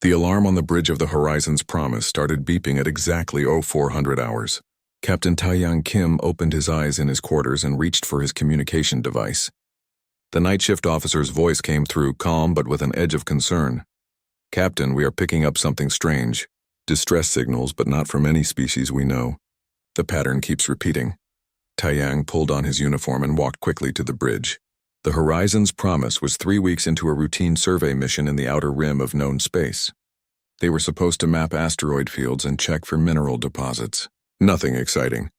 The alarm on the bridge of the Horizon's Promise started beeping at exactly 0400 hours. Captain Taeyang Kim opened his eyes in his quarters and reached for his communication device. The night shift officer's voice came through, calm but with an edge of concern. "Captain, we are picking up something strange. Distress signals, but not from any species we know. The pattern keeps repeating." Taeyang pulled on his uniform and walked quickly to the bridge. The Horizon's Promise was 3 weeks into a routine survey mission in the outer rim of known space. They were supposed to map asteroid fields and check for mineral deposits. Nothing exciting.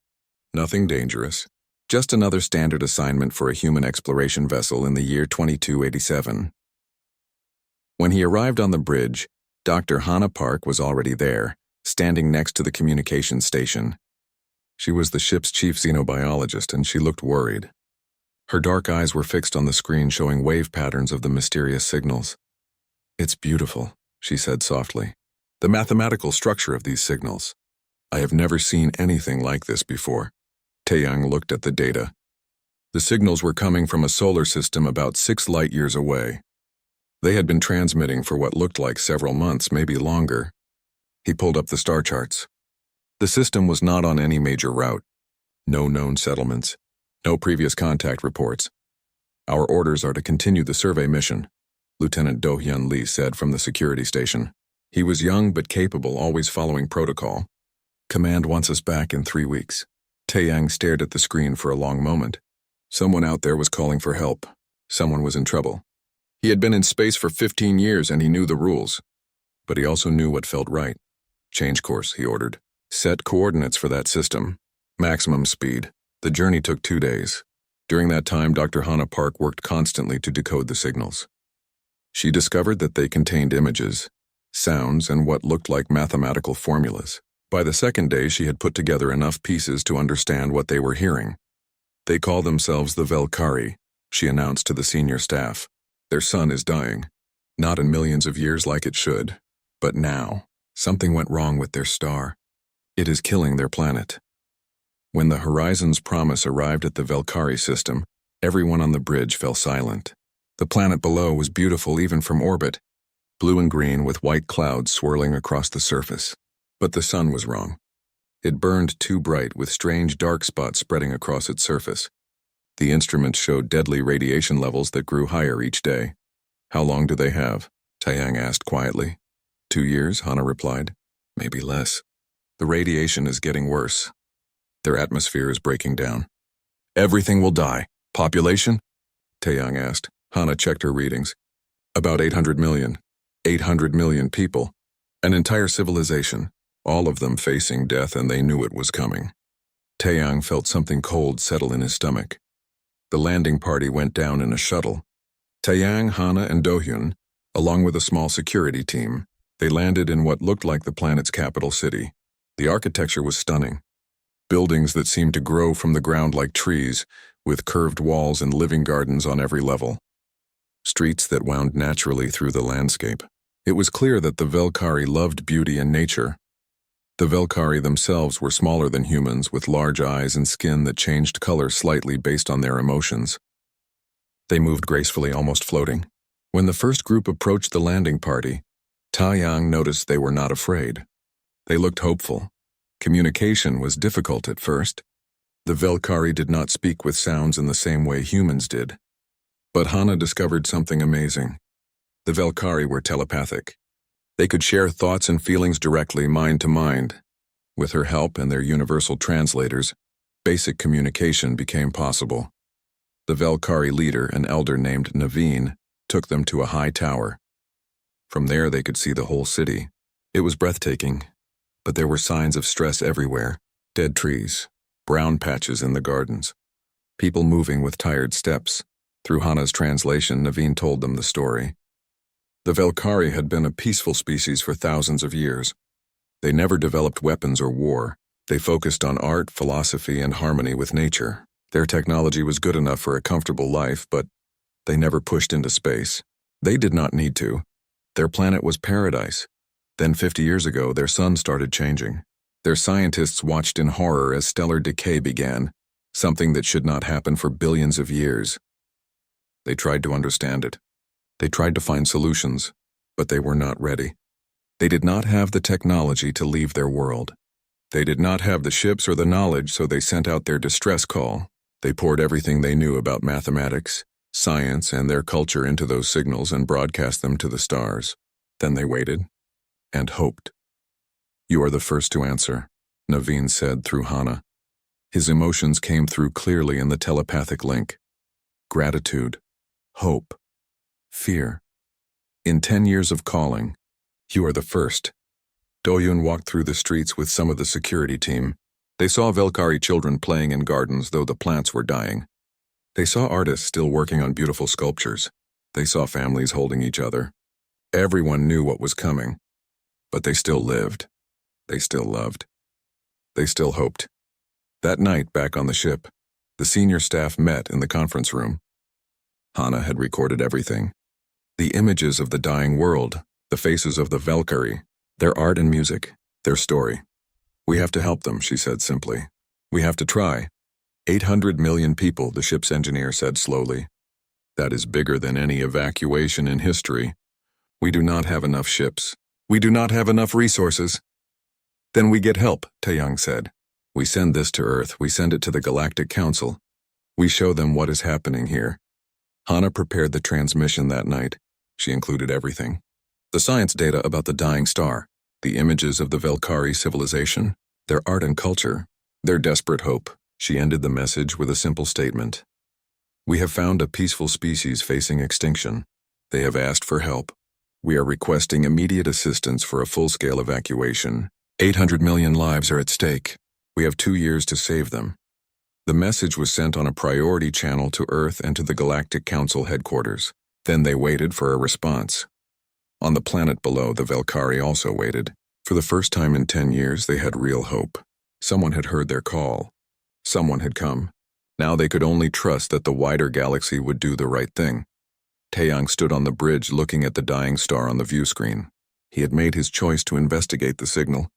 Nothing dangerous. Just another standard assignment for a human exploration vessel in the year 2287. When he arrived on the bridge, Dr. Hannah Park was already there, standing next to the communications station. She was the ship's chief xenobiologist, and she looked worried. Her dark eyes were fixed on the screen showing wave patterns of the mysterious signals. "It's beautiful," she said softly. "The mathematical structure of these signals. I have never seen anything like this before." Taeyang looked at the data. The signals were coming from a solar system about 6 light-years away. They had been transmitting for what looked like several months, maybe longer. He pulled up the star charts. The system was not on any major route. No known settlements. No previous contact reports. "Our orders are to continue the survey mission," Lieutenant Do-hyun Lee said from the security station. He was young but capable, always following protocol. "Command wants us back in 3 weeks." Taeyang stared at the screen for a long moment. Someone out there was calling for help. Someone was in trouble. He had been in space for 15 years and he knew the rules. But he also knew what felt right. "Change course," he ordered. "Set coordinates for that system. Maximum speed." The journey took 2 days. During that time, Dr. Hannah Park worked constantly to decode the signals. She discovered that they contained images, sounds, and what looked like mathematical formulas. By the second day, she had put together enough pieces to understand what they were hearing. "They call themselves the Velkari," she announced to the senior staff. "Their sun is dying. Not in millions of years like it should, but now. Something went wrong with their star. It is killing their planet." When the Horizon's Promise arrived at the Velkari system, everyone on the bridge fell silent. The planet below was beautiful even from orbit, blue and green with white clouds swirling across the surface. But the sun was wrong. It burned too bright with strange dark spots spreading across its surface. The instruments showed deadly radiation levels that grew higher each day. "How long do they have?" Taeyang asked quietly. 2 years, Hannah replied. "Maybe less. The radiation is getting worse. Their atmosphere is breaking down." "Everything will die. Population?" Taeyang asked. Hannah checked her readings. "About 800 million. 800 million people. An entire civilization. All of them facing death, and they knew it was coming." Taeyang felt something cold settle in his stomach. The landing party went down in a shuttle. Taeyang, Hannah, and Do-hyun, along with a small security team, they landed in what looked like the planet's capital city. The architecture was stunning. Buildings that seemed to grow from the ground like trees, with curved walls and living gardens on every level. Streets that wound naturally through the landscape. It was clear that the Velkari loved beauty and nature. The Velkari themselves were smaller than humans, with large eyes and skin that changed color slightly based on their emotions. They moved gracefully, almost floating. When the first group approached the landing party, Taeyang noticed they were not afraid. They looked hopeful. Communication was difficult at first. The Velkari did not speak with sounds in the same way humans did. But Hannah discovered something amazing. The Velkari were telepathic. They could share thoughts and feelings directly, mind to mind. With her help and their universal translators, basic communication became possible. The Velkari leader, an elder named Naveen, took them to a high tower. From there they could see the whole city. It was breathtaking, but there were signs of stress everywhere. Dead trees, brown patches in the gardens, people moving with tired steps. Through Hannah's translation, Naveen told them the story. The Velkari had been a peaceful species for thousands of years. They never developed weapons or war. They focused on art, philosophy, and harmony with nature. Their technology was good enough for a comfortable life, but they never pushed into space. They did not need to. Their planet was paradise. Then 50 years ago, their sun started changing. Their scientists watched in horror as stellar decay began, something that should not happen for billions of years. They tried to understand it. They tried to find solutions, but they were not ready. They did not have the technology to leave their world. They did not have the ships or the knowledge, so they sent out their distress call. They poured everything they knew about mathematics, science, and their culture into those signals and broadcast them to the stars. Then they waited and hoped. "You are the first to answer," Naveen said through Hana. His emotions came through clearly in the telepathic link. Gratitude, hope, fear. In 10 years of calling, you are the first. Doyun walked through the streets with some of the security team. They saw Velkari children playing in gardens, though the plants were dying. They saw artists still working on beautiful sculptures. They saw families holding each other. Everyone knew what was coming, but they still lived. They still loved. They still hoped. That night, back on the ship, the senior staff met in the conference room. Hana had recorded everything. The images of the dying world, the faces of the Velkari, their art and music, their story. "We have to help them," she said simply. "We have to try." 800 million people, the ship's engineer said slowly. "That is bigger than any evacuation in history. We do not have enough ships. We do not have enough resources." "Then we get help," Taeyang said. "We send this to Earth. We send it to the Galactic Council. We show them what is happening here." Hana prepared the transmission that night. She included everything. The science data about the dying star, the images of the Velkari civilization, their art and culture, their desperate hope. She ended the message with a simple statement. "We have found a peaceful species facing extinction. They have asked for help. We are requesting immediate assistance for a full-scale evacuation. 800 million lives are at stake. We have 2 years to save them." The message was sent on a priority channel to Earth and to the Galactic Council headquarters. Then they waited for a response. On the planet below, the Velkari also waited. For the first time in 10 years, they had real hope. Someone had heard their call. Someone had come. Now they could only trust that the wider galaxy would do the right thing. Taeyang stood on the bridge looking at the dying star on the view screen. He had made his choice to investigate the signal.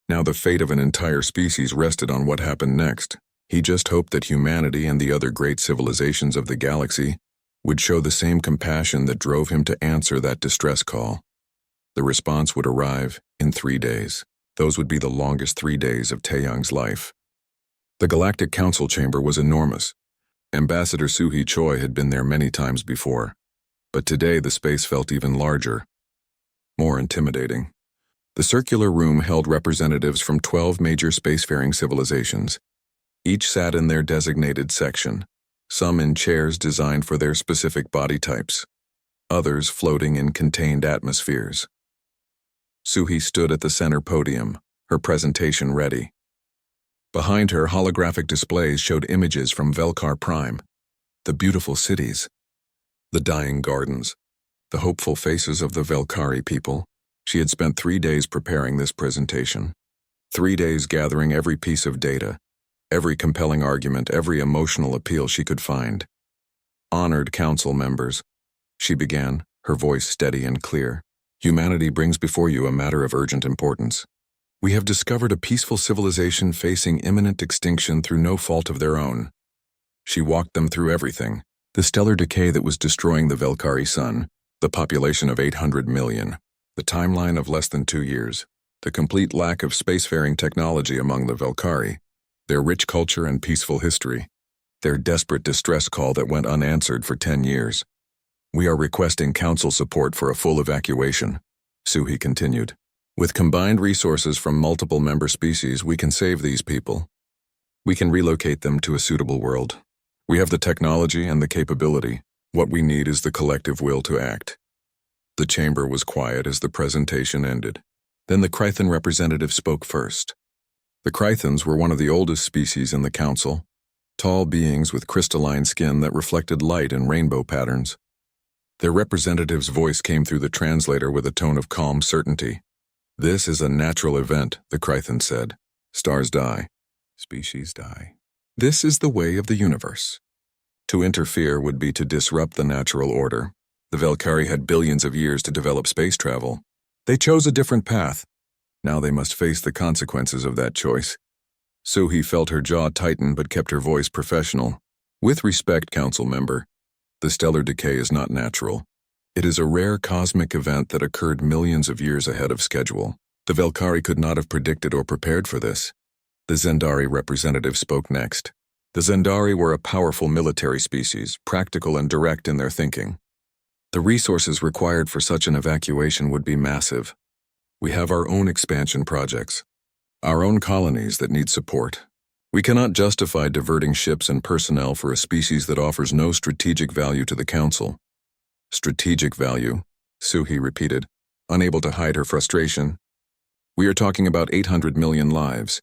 Now the fate of an entire species rested on what happened next. He just hoped that humanity and the other great civilizations of the galaxy would show the same compassion that drove him to answer that distress call. The response would arrive in 3 days. Those would be the longest 3 days of Taeyang's life. The Galactic Council chamber was enormous. Ambassador Suhi Choi had been there many times before. But today the space felt even larger, more intimidating. The circular room held representatives from 12 major spacefaring civilizations. Each sat in their designated section, some in chairs designed for their specific body types, others floating in contained atmospheres. Suhi stood at the center podium, her presentation ready. Behind her, holographic displays showed images from Velkar Prime, the beautiful cities, the dying gardens, the hopeful faces of the Velkari people. She had spent 3 days preparing this presentation. 3 days gathering every piece of data, every compelling argument, every emotional appeal she could find. "Honored council members," she began, her voice steady and clear. "Humanity brings before you a matter of urgent importance. We have discovered a peaceful civilization facing imminent extinction through no fault of their own." She walked them through everything. The stellar decay that was destroying the Velkari sun, the population of 800 million, the timeline of less than 2 years, the complete lack of spacefaring technology among the Velkari, their rich culture and peaceful history, their desperate distress call that went unanswered for 10 years. "We are requesting council support for a full evacuation," Suhi continued. "With combined resources from multiple member species, we can save these people. We can relocate them to a suitable world. We have the technology and the capability. What we need is the collective will to act." The chamber was quiet as the presentation ended. Then the Krythan representative spoke first. The Krythans were one of the oldest species in the council, tall beings with crystalline skin that reflected light in rainbow patterns. Their representative's voice came through the translator with a tone of calm certainty. "This is a natural event," the Krythan said. "Stars die. Species die. This is the way of the universe. To interfere would be to disrupt the natural order. The Velkari had billions of years to develop space travel. They chose a different path. Now they must face the consequences of that choice." Suhi felt her jaw tighten but kept her voice professional. "With respect, council member, the stellar decay is not natural. It is a rare cosmic event that occurred millions of years ahead of schedule. The Velkari could not have predicted or prepared for this. The Zendari representative spoke next. The Zendari were a powerful military species, practical and direct in their thinking. The resources required for such an evacuation would be massive. We have our own expansion projects, our own colonies that need support. We cannot justify diverting ships and personnel for a species that offers no strategic value to the Council. Strategic value, Suhi repeated, unable to hide her frustration. We are talking about 800 million lives.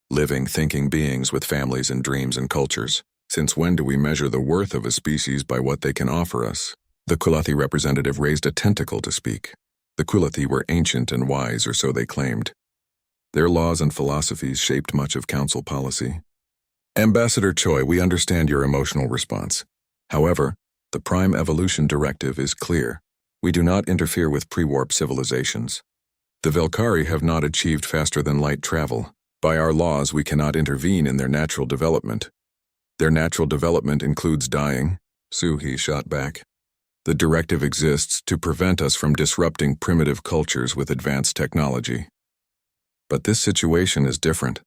Living, thinking beings with families and dreams and cultures. Since when do we measure the worth of a species by what they can offer us? The Kulathi representative raised a tentacle to speak. The Kulathi were ancient and wise, or so they claimed. Their laws and philosophies shaped much of Council policy. Ambassador Choi, we understand your emotional response. However, the Prime Evolution Directive is clear. We do not interfere with pre-warp civilizations. The Velkari have not achieved faster-than-light travel. By our laws, we cannot intervene in their natural development. Their natural development includes dying, Suhi shot back. The directive exists to prevent us from disrupting primitive cultures with advanced technology. But this situation is different.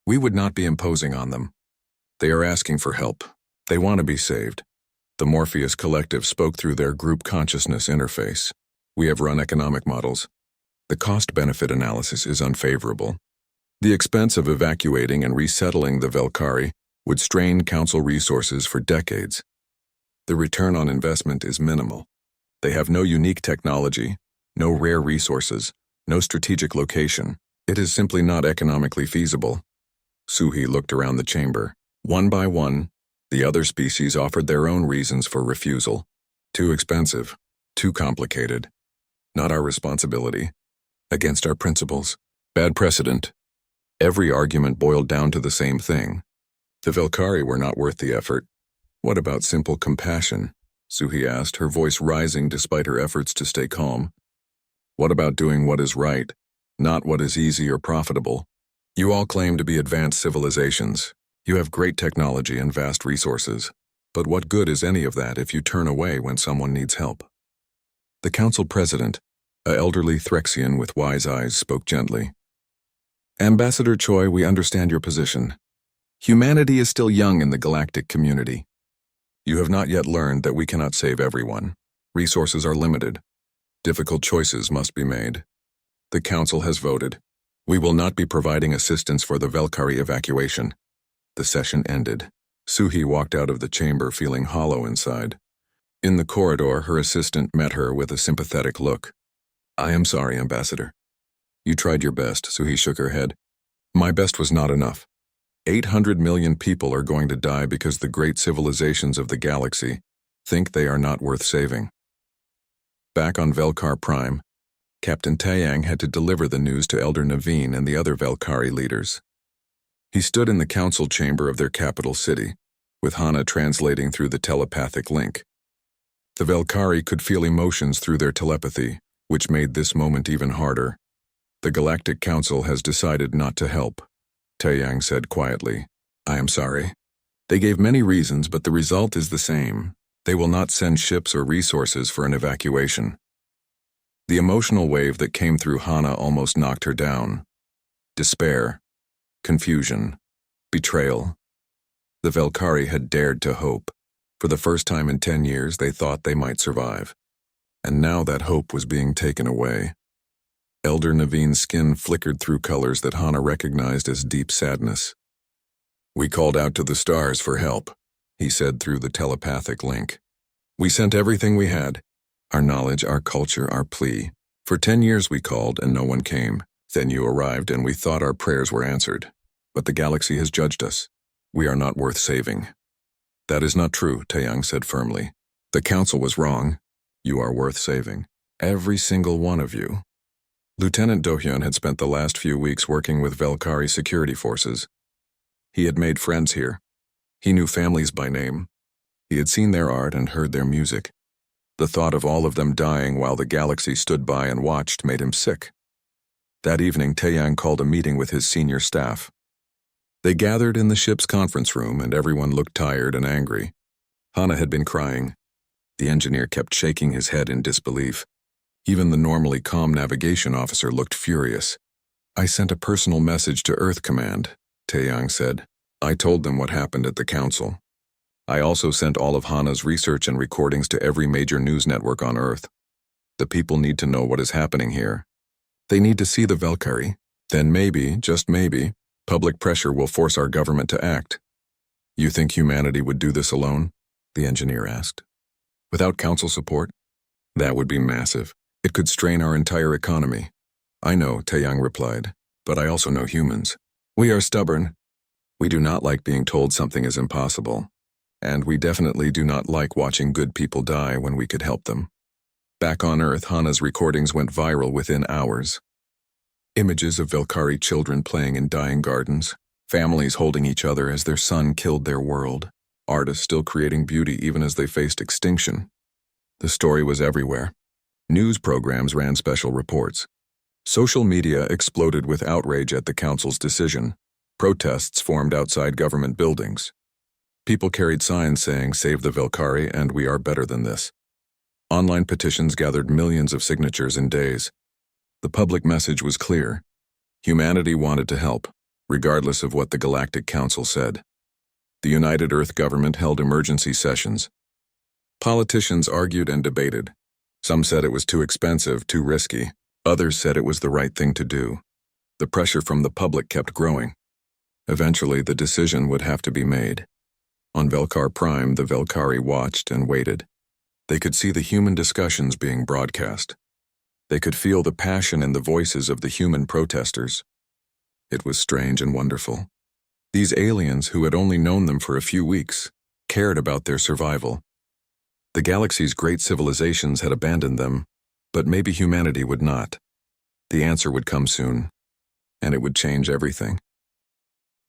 We would not be imposing on them. They are asking for help. They want to be saved. The Morpheus Collective spoke through their group consciousness interface. We have run economic models. The cost-benefit analysis is unfavorable. The expense of evacuating and resettling the Velkari would strain Council resources for decades. The return on investment is minimal. They have no unique technology, no rare resources, no strategic location. It is simply not economically feasible. Suhi looked around the chamber. One by one, the other species offered their own reasons for refusal. Too expensive, too complicated. Not our responsibility. Against our principles. Bad precedent. Every argument boiled down to the same thing. The Velkari were not worth the effort. What about simple compassion? Suhi asked, her voice rising despite her efforts to stay calm. What about doing what is right, not what is easy or profitable? You all claim to be advanced civilizations. You have great technology and vast resources. But what good is any of that if you turn away when someone needs help? The Council President, an elderly Threxian with wise eyes, spoke gently. Ambassador Choi, we understand your position. Humanity is still young in the galactic community. You have not yet learned that we cannot save everyone. Resources are limited. Difficult choices must be made. The Council has voted. We will not be providing assistance for the Velkari evacuation. The session ended. Suhi walked out of the chamber feeling hollow inside. In the corridor, her assistant met her with a sympathetic look. I am sorry, Ambassador. You tried your best, Suhi shook her head. My best was not enough. 800 million people are going to die because the great civilizations of the galaxy think they are not worth saving. Back on Velkar Prime, Captain Taeyang had to deliver the news to Elder Naveen and the other Velkari leaders. He stood in the council chamber of their capital city, with Hana translating through the telepathic link. The Velkari could feel emotions through their telepathy, which made this moment even harder. The Galactic Council has decided not to help, Taeyang said quietly. I am sorry. They gave many reasons, but the result is the same. They will not send ships or resources for an evacuation. The emotional wave that came through Hana almost knocked her down. Despair, confusion, betrayal. The Velkari had dared to hope. For the first time in 10 years, they thought they might survive. And now that hope was being taken away. Elder Naveen's skin flickered through colors that Hana recognized as deep sadness. We called out to the stars for help, he said through the telepathic link. We sent everything we had. Our knowledge, our culture, our plea. For 10 years we called and no one came. Then you arrived and we thought our prayers were answered. But the galaxy has judged us. We are not worth saving. That is not true, Taeyang said firmly. The council was wrong. You are worth saving. Every single one of you. Lieutenant Dohyun had spent the last few weeks working with Velkari security forces. He had made friends here. He knew families by name. He had seen their art and heard their music. The thought of all of them dying while the galaxy stood by and watched made him sick. That evening, Taeyang called a meeting with his senior staff. They gathered in the ship's conference room and everyone looked tired and angry. Hana had been crying. The engineer kept shaking his head in disbelief. Even the normally calm navigation officer looked furious. I sent a personal message to Earth Command, Taeyang said. I told them what happened at the council. I also sent all of Hana's research and recordings to every major news network on Earth. The people need to know what is happening here. They need to see the Valkyrie. Then maybe, just maybe, public pressure will force our government to act. You think humanity would do this alone? The engineer asked. Without council support? That would be massive. It could strain our entire economy. I know, Taeyang replied, but I also know humans. We are stubborn. We do not like being told something is impossible. And we definitely do not like watching good people die when we could help them. Back on Earth, Hana's recordings went viral within hours. Images of Valkyrie children playing in dying gardens, families holding each other as their son killed their world, artists still creating beauty even as they faced extinction. The story was everywhere. News programs ran special reports. Social media exploded with outrage at the council's decision. Protests formed outside government buildings. People carried signs saying, "Save the Valkyrie and we are better than this." Online petitions gathered millions of signatures in days. The public message was clear. Humanity wanted to help, regardless of what the Galactic Council said. The United Earth government held emergency sessions. Politicians argued and debated. Some said it was too expensive, too risky. Others said it was the right thing to do. The pressure from the public kept growing. Eventually, the decision would have to be made. On Velkar Prime, the Valkyrie watched and waited. They could see the human discussions being broadcast. They could feel the passion in the voices of the human protesters. It was strange and wonderful. These aliens, who had only known them for a few weeks, cared about their survival. The galaxy's great civilizations had abandoned them, but maybe humanity would not. The answer would come soon, and it would change everything.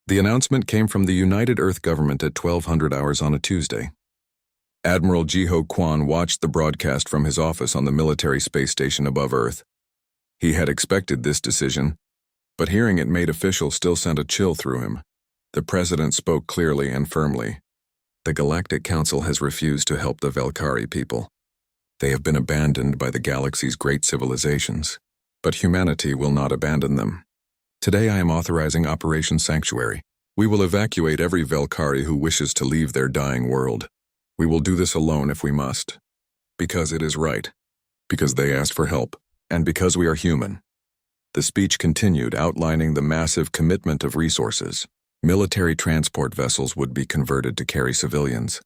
The announcement came from the United Earth government at 1200 hours on a Tuesday. Admiral Jiho Kwan watched the broadcast from his office on the military space station above Earth. He had expected this decision, but hearing it made official still sent a chill through him. The president spoke clearly and firmly. The Galactic Council has refused to help the Valkyrie people. They have been abandoned by the galaxy's great civilizations, but humanity will not abandon them. Today I am authorizing Operation Sanctuary. We will evacuate every Valkyrie who wishes to leave their dying world. We will do this alone if we must. Because it is right. Because they asked for help. And because we are human. The speech continued, outlining the massive commitment of resources. Military transport vessels would be converted to carry civilians.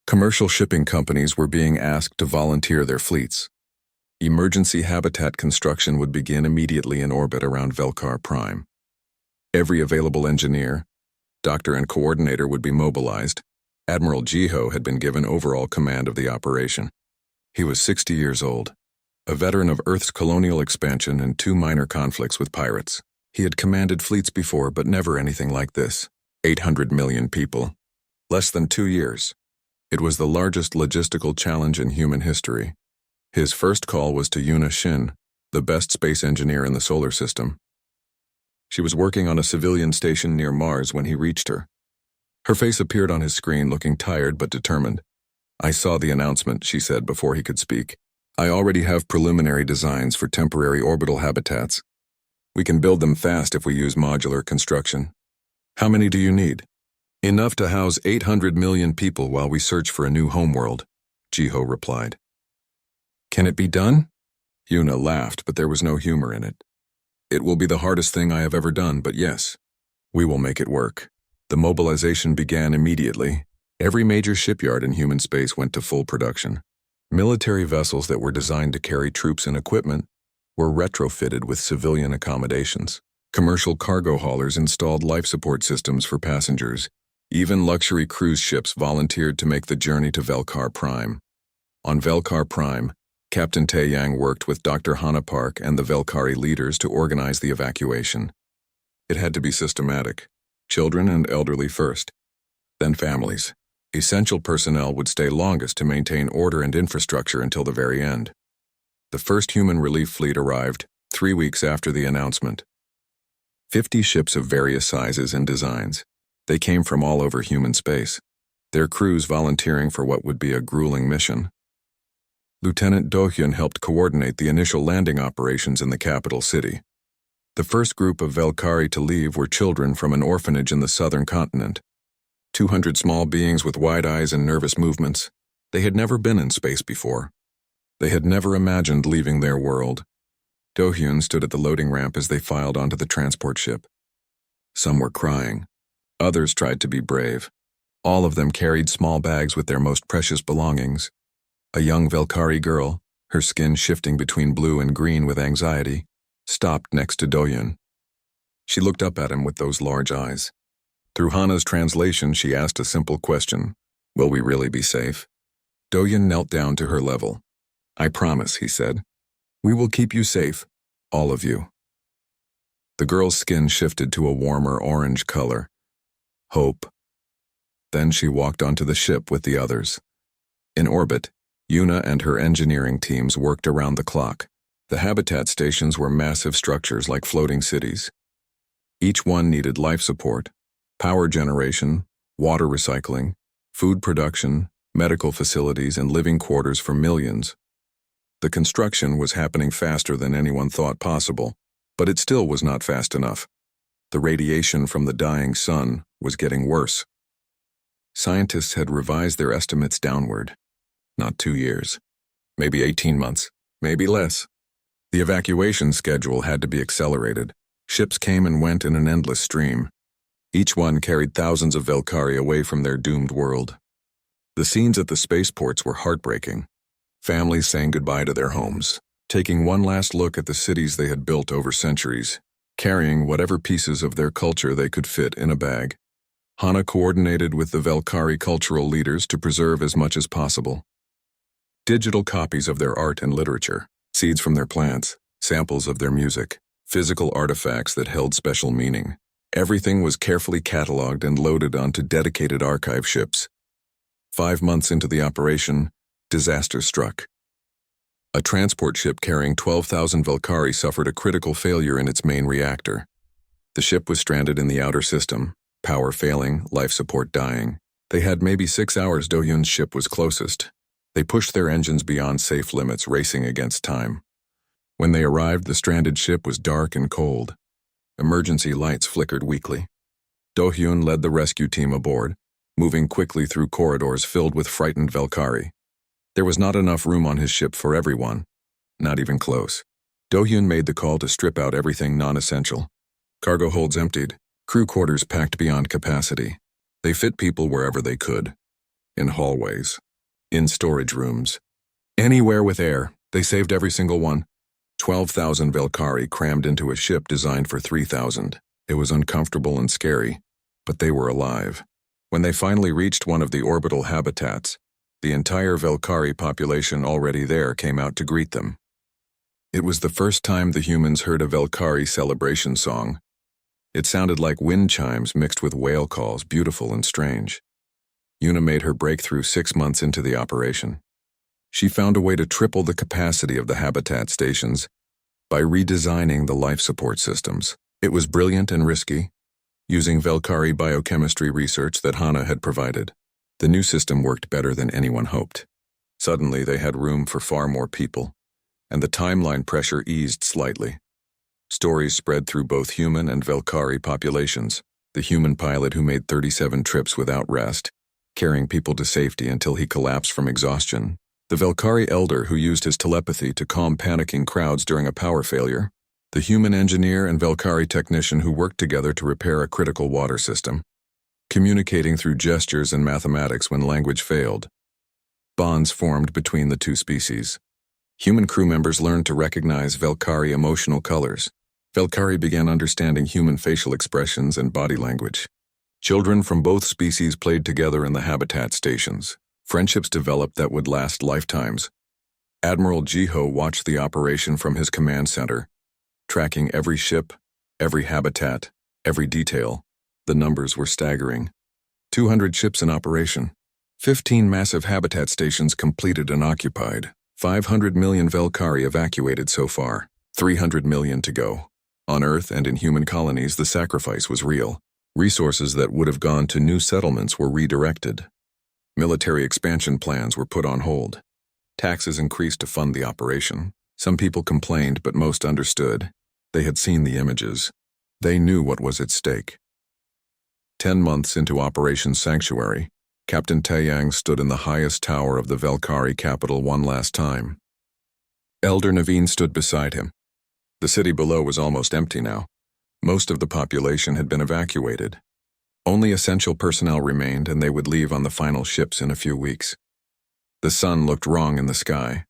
Commercial shipping companies were being asked to volunteer their fleets. Emergency habitat construction would begin immediately in orbit around Velkar Prime. Every available engineer, doctor, and coordinator would be mobilized. Admiral Jiho had been given overall command of the operation. He was 60 years old, a veteran of Earth's colonial expansion and 2 minor conflicts with pirates. He had commanded fleets before, but never anything like this. 800 million people. Less than 2 years. It was the largest logistical challenge in human history. His first call was to Yuna Shin, the best space engineer in the solar system. She was working on a civilian station near Mars when he reached her. Her face appeared on his screen, looking tired but determined. "I saw the announcement," she said before he could speak. "I already have preliminary designs for temporary orbital habitats. We can build them fast if we use modular construction." "How many do you need?" "Enough to house 800 million people while we search for a new homeworld," Jiho replied. "Can it be done?" Yuna laughed, but there was no humor in it. "It will be the hardest thing I have ever done, but yes, we will make it work." The mobilization began immediately. Every major shipyard in human space went to full production. Military vessels that were designed to carry troops and equipment were retrofitted with civilian accommodations. Commercial cargo haulers installed life support systems for passengers. Even luxury cruise ships volunteered to make the journey to Velkar Prime. On Velkar Prime, Captain Taeyang worked with Dr. Hana Park and the Valkyrie leaders to organize the evacuation. It had to be systematic. Children and elderly first, then families. Essential personnel would stay longest to maintain order and infrastructure until the very end. The first human relief fleet arrived 3 weeks after the announcement. 50 ships of various sizes and designs. They came from all over human space, their crews volunteering for what would be a grueling mission. Lieutenant Do-hyun helped coordinate the initial landing operations in the capital city. The first group of Velkari to leave were children from an orphanage in the southern continent. 200 small beings with wide eyes and nervous movements. They had never been in space before. They had never imagined leaving their world. Do-hyun stood at the loading ramp as they filed onto the transport ship. Some were crying. Others tried to be brave. All of them carried small bags with their most precious belongings. A young Velkari girl, her skin shifting between blue and green with anxiety, stopped next to Do-hyun. She looked up at him with those large eyes. Through Hana's translation, she asked a simple question. Will we really be safe? Do-hyun knelt down to her level. I promise, he said. We will keep you safe, all of you. The girl's skin shifted to a warmer orange color. Hope. Then she walked onto the ship with the others. In orbit, Yuna and her engineering teams worked around the clock. The habitat stations were massive structures like floating cities. Each one needed life support, power generation, water recycling, food production, medical facilities, and living quarters for millions. The construction was happening faster than anyone thought possible, but it still was not fast enough. The radiation from the dying sun was getting worse. Scientists had revised their estimates downward. Not 2 years. Maybe 18 months. Maybe less. The evacuation schedule had to be accelerated. Ships came and went in an endless stream. Each one carried thousands of Velkari away from their doomed world. The scenes at the spaceports were heartbreaking. Families saying goodbye to their homes, taking one last look at the cities they had built over centuries, carrying whatever pieces of their culture they could fit in a bag. Hana coordinated with the Velkari cultural leaders to preserve as much as possible. Digital copies of their art and literature, seeds from their plants, samples of their music, physical artifacts that held special meaning. Everything was carefully cataloged and loaded onto dedicated archive ships. 5 months into the operation, disaster struck. A transport ship carrying 12,000 Velkari suffered a critical failure in its main reactor. The ship was stranded in the outer system, power failing, life support dying. They had maybe 6 hours. Do-hyun's ship was closest. They pushed their engines beyond safe limits, racing against time. When they arrived, the stranded ship was dark and cold. Emergency lights flickered weakly. Do-hyun led the rescue team aboard, moving quickly through corridors filled with frightened Velkari. There was not enough room on his ship for everyone, not even close. Do-hyun made the call to strip out everything non-essential. Cargo holds emptied, crew quarters packed beyond capacity. They fit people wherever they could. In hallways, in storage rooms, anywhere with air. They saved every single one. 12,000 Velkari crammed into a ship designed for 3,000. It was uncomfortable and scary, but they were alive. When they finally reached one of the orbital habitats, the entire Velkari population already there came out to greet them. It was the first time the humans heard a Velkari celebration song. It sounded like wind chimes mixed with whale calls, beautiful and strange. Yuna made her breakthrough 6 months into the operation. She found a way to triple the capacity of the habitat stations by redesigning the life support systems. It was brilliant and risky, using Velkari biochemistry research that Hana had provided. The new system worked better than anyone hoped. Suddenly, they had room for far more people, and the timeline pressure eased slightly. Stories spread through both human and Velkari populations. The human pilot who made 37 trips without rest, carrying people to safety until he collapsed from exhaustion. The Velkari elder who used his telepathy to calm panicking crowds during a power failure. The human engineer and Velkari technician who worked together to repair a critical water system, communicating through gestures and mathematics when language failed. Bonds formed between the two species. Human crew members learned to recognize Velkari emotional colors. Velkari began understanding human facial expressions and body language. Children from both species played together in the habitat stations. Friendships developed that would last lifetimes. Admiral Jiho watched the operation from his command center, tracking every ship, every habitat, every detail. The numbers were staggering. 200 ships in operation. 15 massive habitat stations completed and occupied. 500 million Velkari evacuated so far. 300 million to go. On Earth and in human colonies, the sacrifice was real. Resources that would have gone to new settlements were redirected. Military expansion plans were put on hold. Taxes increased to fund the operation. Some people complained, but most understood. They had seen the images. They knew what was at stake. 10 months into Operation Sanctuary, Captain Taeyang stood in the highest tower of the Velkari capital one last time. Elder Naveen stood beside him. The city below was almost empty now. Most of the population had been evacuated. Only essential personnel remained, and they would leave on the final ships in a few weeks. The sun looked wrong in the sky.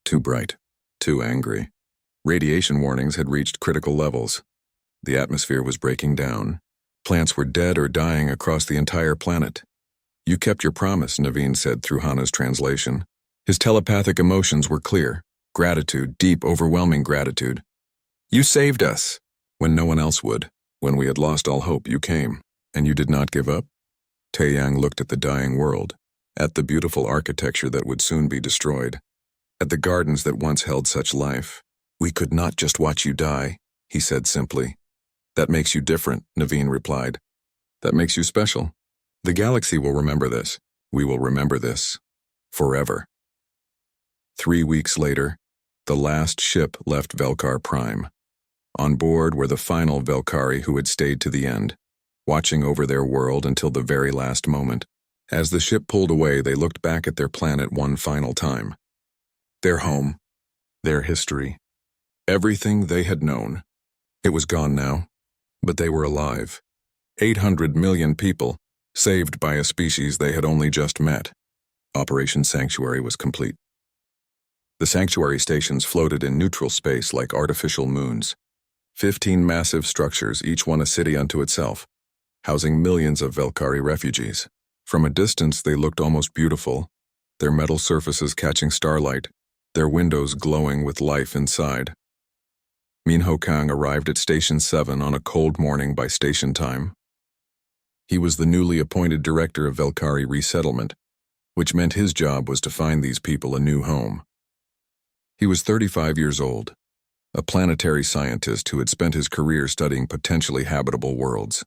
Too bright, too angry. Radiation warnings had reached critical levels. The atmosphere was breaking down. Plants were dead or dying across the entire planet. You kept your promise, Naveen said through Hana's translation. His telepathic emotions were clear. Gratitude, deep, overwhelming gratitude. You saved us. When no one else would. When we had lost all hope, you came. And you did not give up? Taeyang looked at the dying world, at the beautiful architecture that would soon be destroyed, at the gardens that once held such life. We could not just watch you die, he said simply. That makes you different, Naveen replied. That makes you special. The galaxy will remember this. We will remember this. Forever. 3 weeks later, the last ship left Velkar Prime. On board were the final Velkari who had stayed to the end, watching over their world until the very last moment. As the ship pulled away, they looked back at their planet one final time. Their home, their history, everything they had known. It was gone now, but they were alive. 800 million people, saved by a species they had only just met. Operation Sanctuary was complete. The sanctuary stations floated in neutral space like artificial moons. 15 massive structures, each one a city unto itself, housing millions of Velkari refugees. From a distance, they looked almost beautiful, their metal surfaces catching starlight, their windows glowing with life inside. Minho Kang arrived at Station 7 on a cold morning by station time. He was the newly appointed director of Velkari resettlement, which meant his job was to find these people a new home. He was 35 years old, a planetary scientist who had spent his career studying potentially habitable worlds.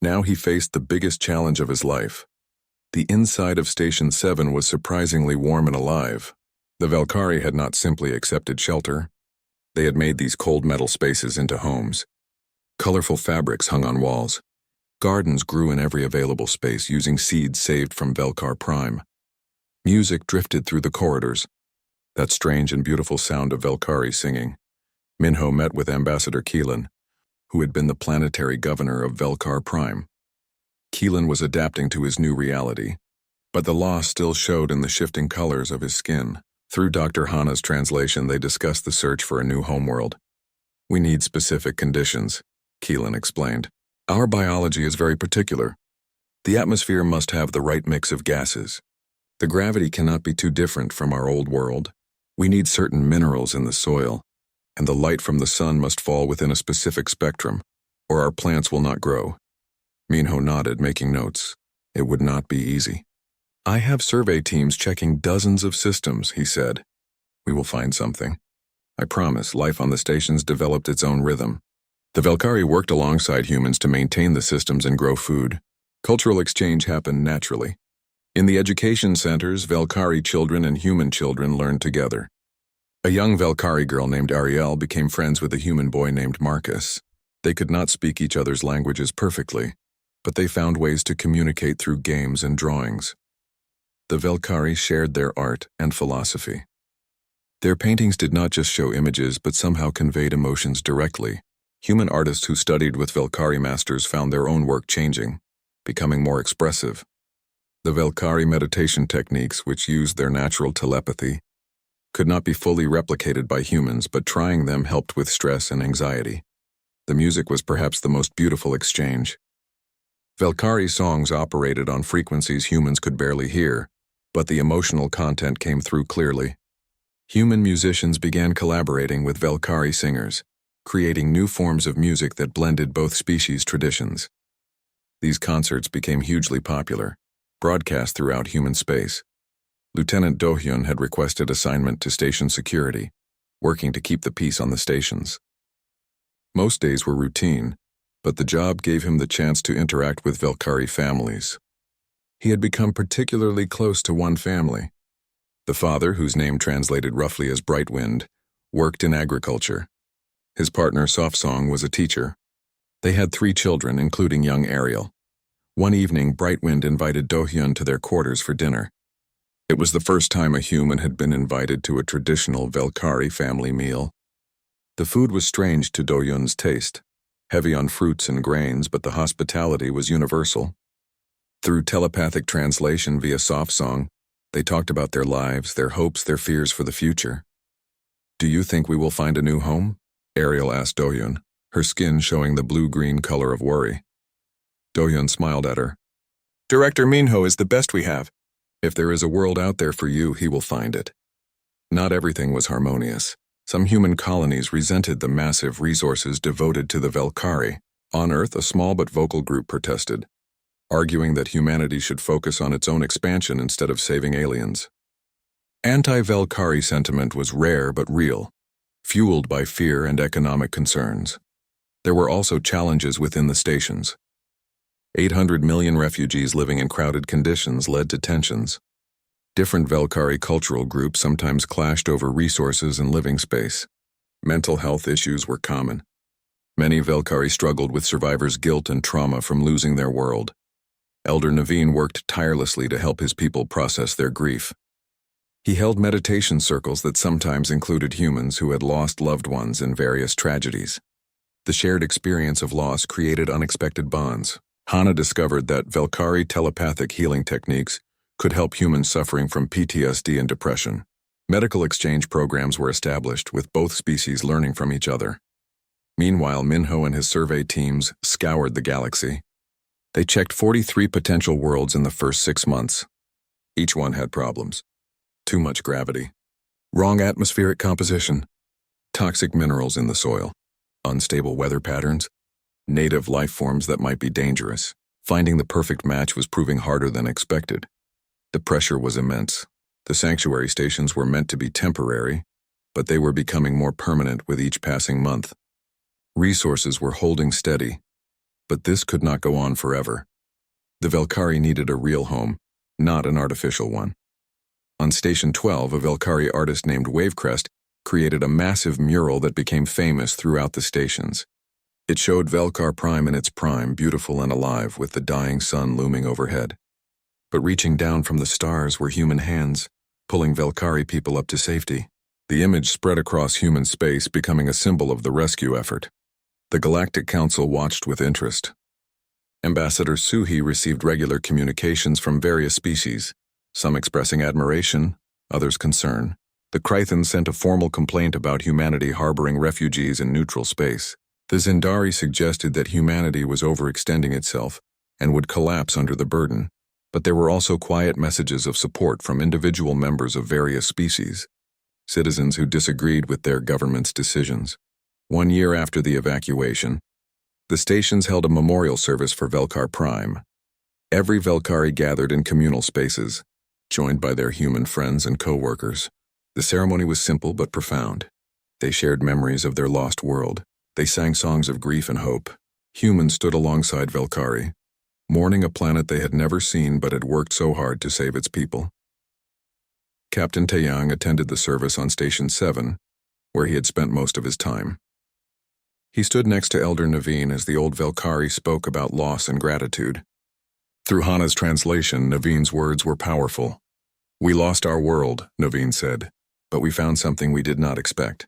Now he faced the biggest challenge of his life. The inside of Station 7 was surprisingly warm and alive. The Velkari had not simply accepted shelter. They had made these cold metal spaces into homes. Colorful fabrics hung on walls. Gardens grew in every available space using seeds saved from Velkar Prime. Music drifted through the corridors, that strange and beautiful sound of Velkari singing. Minho met with Ambassador Keelan, who had been the planetary governor of Velkar Prime. Keelan was adapting to his new reality, but the loss still showed in the shifting colors of his skin. Through Dr. Hana's translation, they discussed the search for a new homeworld. We need specific conditions, Keelan explained. Our biology is very particular. The atmosphere must have the right mix of gases. The gravity cannot be too different from our old world. We need certain minerals in the soil, and the light from the sun must fall within a specific spectrum, or our plants will not grow. Minho nodded, making notes. It would not be easy. I have survey teams checking dozens of systems, he said. We will find something. I promise. Life on the stations developed its own rhythm. The Velkari worked alongside humans to maintain the systems and grow food. Cultural exchange happened naturally. In the education centers, Velkari children and human children learned together. A young Velkari girl named Ariel became friends with a human boy named Marcus. They could not speak each other's languages perfectly, but they found ways to communicate through games and drawings. The Velkari shared their art and philosophy. Their paintings did not just show images, but somehow conveyed emotions directly. Human artists who studied with Velkari masters found their own work changing, becoming more expressive. The Velkari meditation techniques, which used their natural telepathy, could not be fully replicated by humans, but trying them helped with stress and anxiety. The music was perhaps the most beautiful exchange. Velkari songs operated on frequencies humans could barely hear, but the emotional content came through clearly. Human musicians began collaborating with Velkari singers, creating new forms of music that blended both species' traditions. These concerts became hugely popular, broadcast throughout human space. Lieutenant Do-hyun had requested assignment to station security, working to keep the peace on the stations. Most days were routine, but the job gave him the chance to interact with Velkari families. He had become particularly close to one family. The father, whose name translated roughly as Bright Wind, worked in agriculture. His partner, Soft Song, was a teacher. They had 3 children, including young Ariel. One evening, Brightwind invited Do-hyun to their quarters for dinner. It was the first time a human had been invited to a traditional Velkari family meal. The food was strange to Do-hyun's taste, heavy on fruits and grains, but the hospitality was universal. Through telepathic translation via Soft Song, they talked about their lives, their hopes, their fears for the future. "Do you think we will find a new home?" Ariel asked Do-hyun, her skin showing the blue-green color of worry. Do-hyun smiled at her. "Director Minho is the best we have. If there is a world out there for you, he will find it." Not everything was harmonious. Some human colonies resented the massive resources devoted to the Velkari. On Earth, a small but vocal group protested, arguing that humanity should focus on its own expansion instead of saving aliens. Anti-Velkari sentiment was rare but real, fueled by fear and economic concerns. There were also challenges within the stations. 800 million refugees living in crowded conditions led to tensions. Different Velkari cultural groups sometimes clashed over resources and living space. Mental health issues were common. Many Velkari struggled with survivors' guilt and trauma from losing their world. Elder Naveen worked tirelessly to help his people process their grief. He held meditation circles that sometimes included humans who had lost loved ones in various tragedies. The shared experience of loss created unexpected bonds. Hana discovered that Velkari telepathic healing techniques could help humans suffering from PTSD and depression. Medical exchange programs were established, with both species learning from each other. Meanwhile, Minho and his survey teams scoured the galaxy. They checked 43 potential worlds in the first 6 months. Each one had problems. Too much gravity, wrong atmospheric composition, toxic minerals in the soil, unstable weather patterns, native life forms that might be dangerous. Finding the perfect match was proving harder than expected. The pressure was immense. The sanctuary stations were meant to be temporary, but they were becoming more permanent with each passing month. Resources were holding steady, but this could not go on forever. The Velkari needed a real home, not an artificial one. On Station 12, a Velkari artist named Wavecrest created a massive mural that became famous throughout the stations. It showed Velkar Prime in its prime, beautiful and alive, with the dying sun looming overhead. But reaching down from the stars were human hands, pulling Velkari people up to safety. The image spread across human space, becoming a symbol of the rescue effort. The Galactic Council watched with interest. Ambassador Suhi received regular communications from various species, some expressing admiration, others concern. The Krython sent a formal complaint about humanity harboring refugees in neutral space. The Zindari suggested that humanity was overextending itself and would collapse under the burden, but there were also quiet messages of support from individual members of various species, citizens who disagreed with their government's decisions. 1 year after the evacuation, the stations held a memorial service for Velkar Prime. Every Velkari gathered in communal spaces, joined by their human friends and co-workers. The ceremony was simple but profound. They shared memories of their lost world. They sang songs of grief and hope. Humans stood alongside Velkari, mourning a planet they had never seen but had worked so hard to save its people. Captain Taeyang attended the service on Station 7, where he had spent most of his time. He stood next to Elder Naveen as the old Velkari spoke about loss and gratitude. Through Hana's translation, Naveen's words were powerful. "We lost our world," Naveen said, "but we found something we did not expect.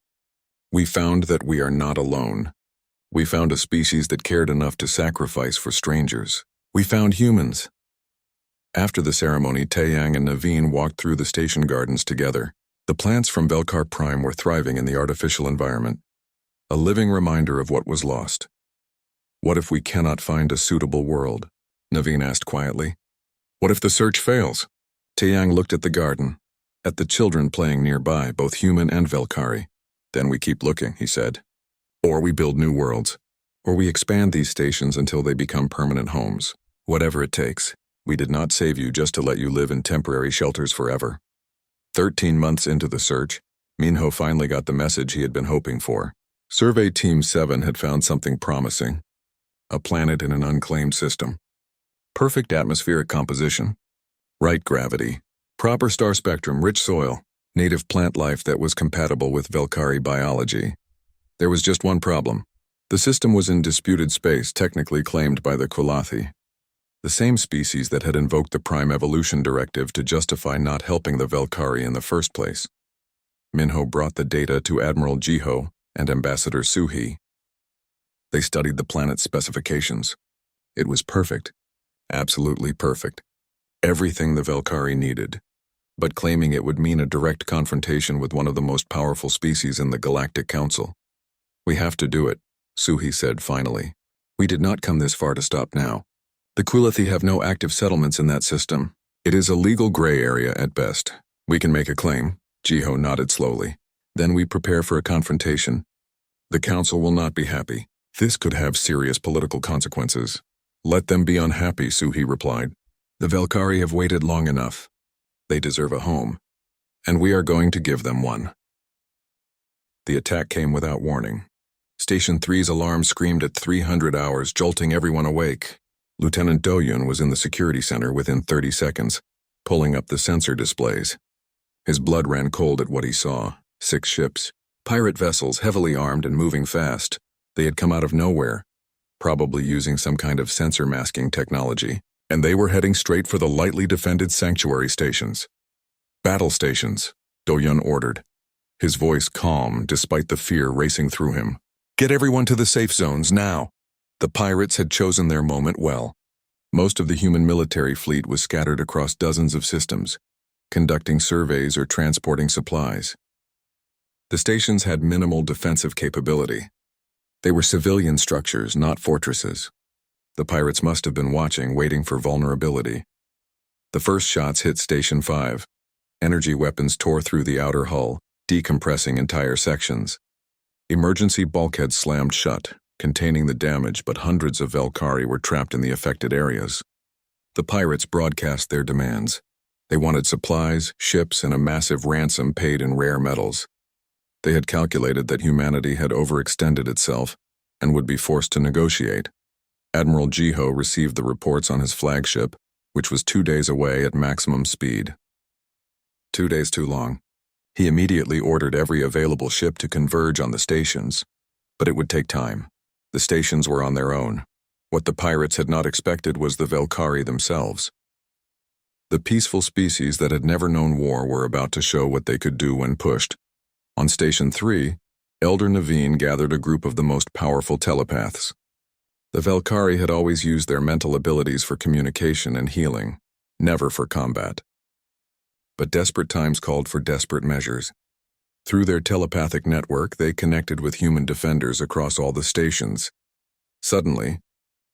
We found that we are not alone. We found a species that cared enough to sacrifice for strangers. We found humans." After the ceremony, Taeyang and Naveen walked through the station gardens together. The plants from Velkar Prime were thriving in the artificial environment, a living reminder of what was lost. "What if we cannot find a suitable world?" Naveen asked quietly. "What if the search fails?" Taeyang looked at the garden, at the children playing nearby, both human and Velkari. "Then we keep looking," he said. "Or we build new worlds. Or we expand these stations until they become permanent homes. Whatever it takes. We did not save you just to let you live in temporary shelters forever." 13 months into the search, Minho finally got the message he had been hoping for. Survey Team 7 had found something promising. A planet in an unclaimed system. Perfect atmospheric composition. Right gravity. Proper star spectrum, rich soil, native plant life that was compatible with Velkari biology. There was just one problem. The system was in disputed space, technically claimed by the Kulathi, the same species that had invoked the Prime Evolution Directive to justify not helping the Velkari in the first place. Minho brought the data to Admiral Jiho and Ambassador Suhi. They studied the planet's specifications. It was perfect. Absolutely perfect. Everything the Velkari needed. But claiming it would mean a direct confrontation with one of the most powerful species in the Galactic Council. "We have to do it," Suhi said finally. "We did not come this far to stop now. The Kulathi have no active settlements in that system. It is a legal gray area at best. We can make a claim." Jiho nodded slowly. "Then we prepare for a confrontation. The Council will not be happy. This could have serious political consequences." "Let them be unhappy," Suhi replied. "The Velkari have waited long enough. They deserve a home, and we are going to give them one." The attack came without warning. Station 3's alarm screamed at 300 hours, jolting everyone awake. Lieutenant Do-Yun was in the security center within 30 seconds, pulling up the sensor displays. His blood ran cold at what he saw. 6 ships, pirate vessels heavily armed and moving fast. They had come out of nowhere, probably using some kind of sensor masking technology, and they were heading straight for the lightly defended sanctuary stations. "Battle stations," Do-Yun ordered, his voice calm despite the fear racing through him. "Get everyone to the safe zones now." The pirates had chosen their moment well. Most of the human military fleet was scattered across dozens of systems, conducting surveys or transporting supplies. The stations had minimal defensive capability. They were civilian structures, not fortresses. The pirates must have been watching, waiting for vulnerability. The first shots hit Station 5. Energy weapons tore through the outer hull, decompressing entire sections. Emergency bulkheads slammed shut, containing the damage, but hundreds of Velkari were trapped in the affected areas. The pirates broadcast their demands. They wanted supplies, ships, and a massive ransom paid in rare metals. They had calculated that humanity had overextended itself and would be forced to negotiate. Admiral Jiho received the reports on his flagship, which was 2 days away at maximum speed. 2 days too long. He immediately ordered every available ship to converge on the stations, but it would take time. The stations were on their own. What the pirates had not expected was the Velkari themselves. The peaceful species that had never known war were about to show what they could do when pushed. On Station 3, Elder Naveen gathered a group of the most powerful telepaths. The Velkari had always used their mental abilities for communication and healing, never for combat. But desperate times called for desperate measures. Through their telepathic network, they connected with human defenders across all the stations. Suddenly,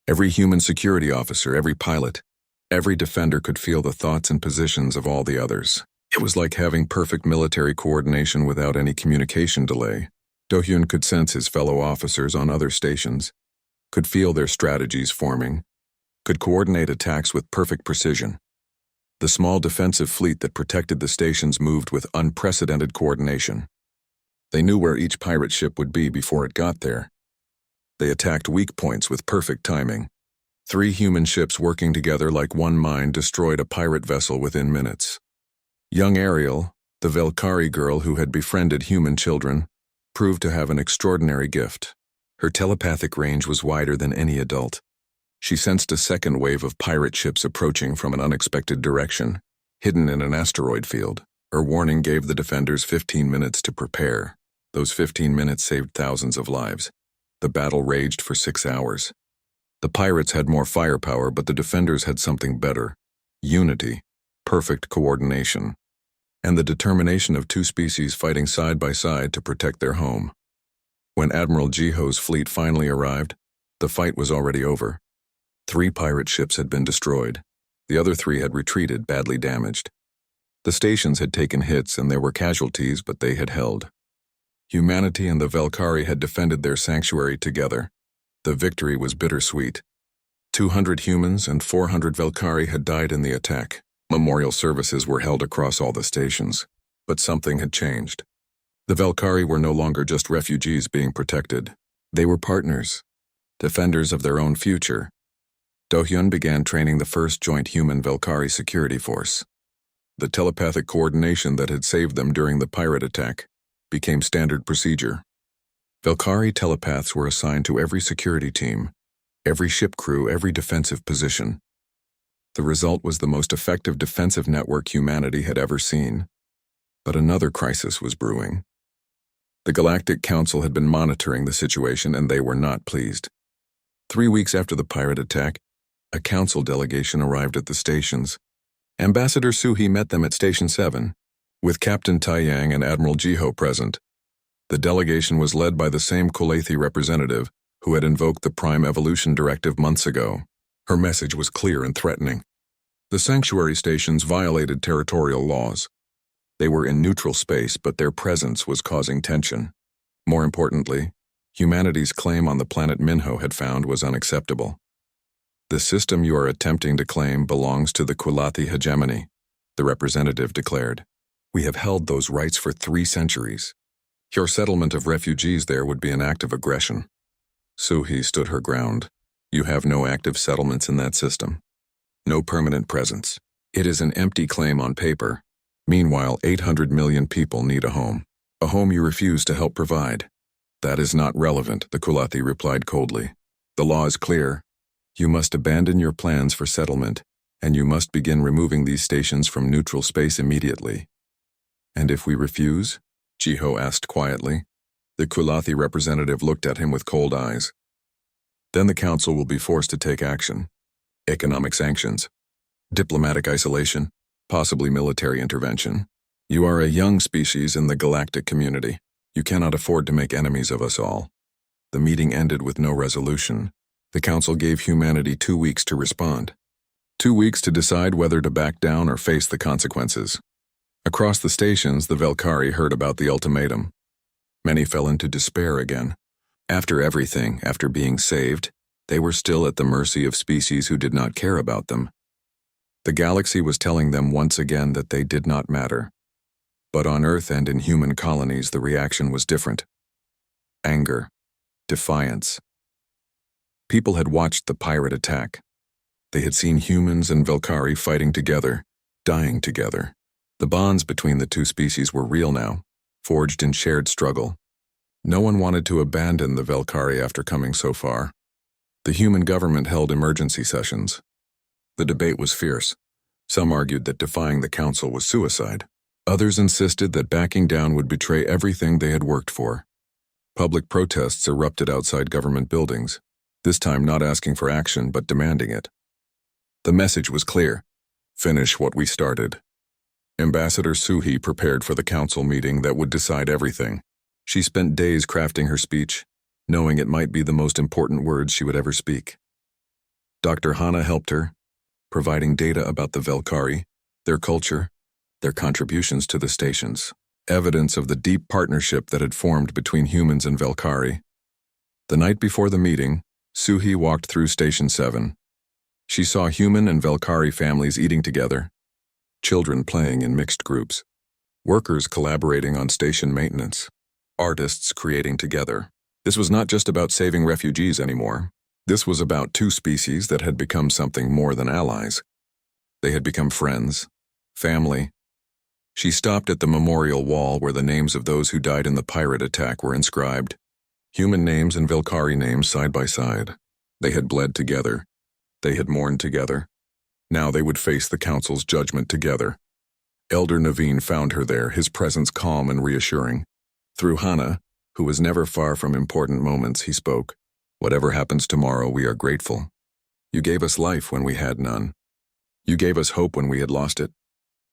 every human security officer, every pilot, every defender could feel the thoughts and positions of all the others. It was like having perfect military coordination without any communication delay. Do-Hyun could sense his fellow officers on other stations, could feel their strategies forming, could coordinate attacks with perfect precision. The small defensive fleet that protected the stations moved with unprecedented coordination. They knew where each pirate ship would be before it got there. They attacked weak points with perfect timing. 3 human ships working together like one mind destroyed a pirate vessel within minutes. Young Ariel, the Velkari girl who had befriended human children, proved to have an extraordinary gift. Her telepathic range was wider than any adult. She sensed a second wave of pirate ships approaching from an unexpected direction, hidden in an asteroid field. Her warning gave the defenders 15 minutes to prepare. Those 15 minutes saved thousands of lives. The battle raged for 6 hours. The pirates had more firepower, but the defenders had something better: unity, perfect coordination, and the determination of 2 species fighting side by side to protect their home. When Admiral Jiho's fleet finally arrived, the fight was already over. 3 pirate ships had been destroyed. The other 3 had retreated, badly damaged. The stations had taken hits and there were casualties, but they had held. Humanity and the Velkari had defended their sanctuary together. The victory was bittersweet. 200 humans and 400 Velkari had died in the attack. Memorial services were held across all the stations. But something had changed. The Velkari were no longer just refugees being protected. They were partners, defenders of their own future. Do-Hyun began training the first joint human Velkari security force. The telepathic coordination that had saved them during the pirate attack became standard procedure. Velkari telepaths were assigned to every security team, every ship crew, every defensive position. The result was the most effective defensive network humanity had ever seen. But another crisis was brewing. The Galactic Council had been monitoring the situation, and they were not pleased. 3 weeks after the pirate attack, a council delegation arrived at the stations. Ambassador Suhi met them at Station 7, with Captain Taiyang and Admiral Jiho present. The delegation was led by the same Kolethi representative who had invoked the Prime Evolution Directive months ago. Her message was clear and threatening. The sanctuary stations violated territorial laws. They were in neutral space, but their presence was causing tension. More importantly, humanity's claim on the planet Minho had found was unacceptable. The system you are attempting to claim belongs to the Kolethi hegemony, the representative declared. We have held those rights for 3 centuries. Your settlement of refugees there would be an act of aggression. Suhi stood her ground. You have no active settlements in that system. No permanent presence. It is an empty claim on paper. Meanwhile, 800 million people need a home you refuse to help provide. That is not relevant, the Kolethi replied coldly. The law is clear. You must abandon your plans for settlement, and you must begin removing these stations from neutral space immediately. And if we refuse? Jiho asked quietly. The Kolethi representative looked at him with cold eyes. Then the council will be forced to take action. Economic sanctions, diplomatic isolation, possibly military intervention. You are a young species in the galactic community. You cannot afford to make enemies of us all. The meeting ended with no resolution. The council gave humanity 2 weeks to respond. 2 weeks to decide whether to back down or face the consequences. Across the stations, the Velkari heard about the ultimatum. Many fell into despair again. After everything, after being saved, they were still at the mercy of species who did not care about them. The galaxy was telling them once again that they did not matter. But on Earth and in human colonies, the reaction was different. Anger, defiance. People had watched the pirate attack. They had seen humans and Velkari fighting together, dying together. The bonds between the 2 species were real now, forged in shared struggle. No one wanted to abandon the Velkari after coming so far. The human government held emergency sessions. The debate was fierce. Some argued that defying the council was suicide. Others insisted that backing down would betray everything they had worked for. Public protests erupted outside government buildings, this time not asking for action but demanding it. The message was clear. Finish what we started. Ambassador Suhi prepared for the council meeting that would decide everything. She spent days crafting her speech, knowing it might be the most important words she would ever speak. Dr. Hana helped her, providing data about the Velkari, their culture, their contributions to the stations, evidence of the deep partnership that had formed between humans and Velkari. The night before the meeting, Suhi walked through Station 7. She saw human and Velkari families eating together, children playing in mixed groups, workers collaborating on station maintenance, artists creating together. This was not just about saving refugees anymore. This was about 2 species that had become something more than allies. They had become friends, family. She stopped at the memorial wall where the names of those who died in the pirate attack were inscribed. Human names and Velkari names side by side. They had bled together. They had mourned together. Now they would face the council's judgment together. Elder Naveen found her there, his presence calm and reassuring. Through Hana, who was never far from important moments, he spoke. Whatever happens tomorrow, we are grateful. You gave us life when we had none. You gave us hope when we had lost it.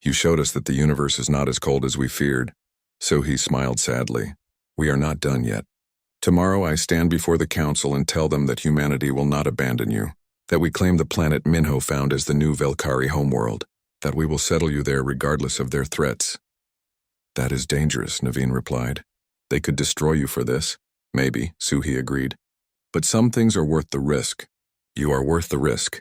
You showed us that the universe is not as cold as we feared. So he smiled sadly. We are not done yet. Tomorrow I stand before the council and tell them that humanity will not abandon you, that we claim the planet Minho found as the new Velkari homeworld, that we will settle you there regardless of their threats. That is dangerous, Naveen replied. They could destroy you for this. Maybe, Suhi agreed. But some things are worth the risk. You are worth the risk.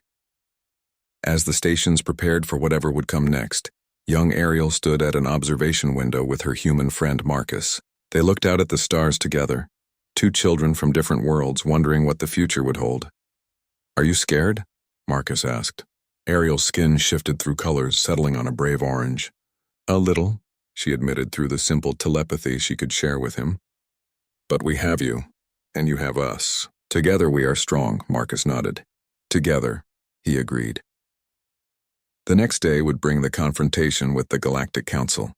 As the stations prepared for whatever would come next, young Ariel stood at an observation window with her human friend Marcus. They looked out at the stars together, 2 children from different worlds wondering what the future would hold. Are you scared? Marcus asked. Ariel's skin shifted through colors, settling on a brave orange. A little, she admitted through the simple telepathy she could share with him. But we have you, and you have us. Together we are strong, Marcus nodded. Together, he agreed. The next day would bring the confrontation with the Galactic Council.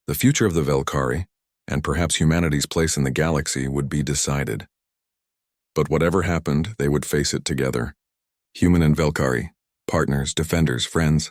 The future of the Velkari, and perhaps humanity's place in the galaxy, would be decided. But whatever happened, they would face it together. Human and Velkari, partners, defenders, friends,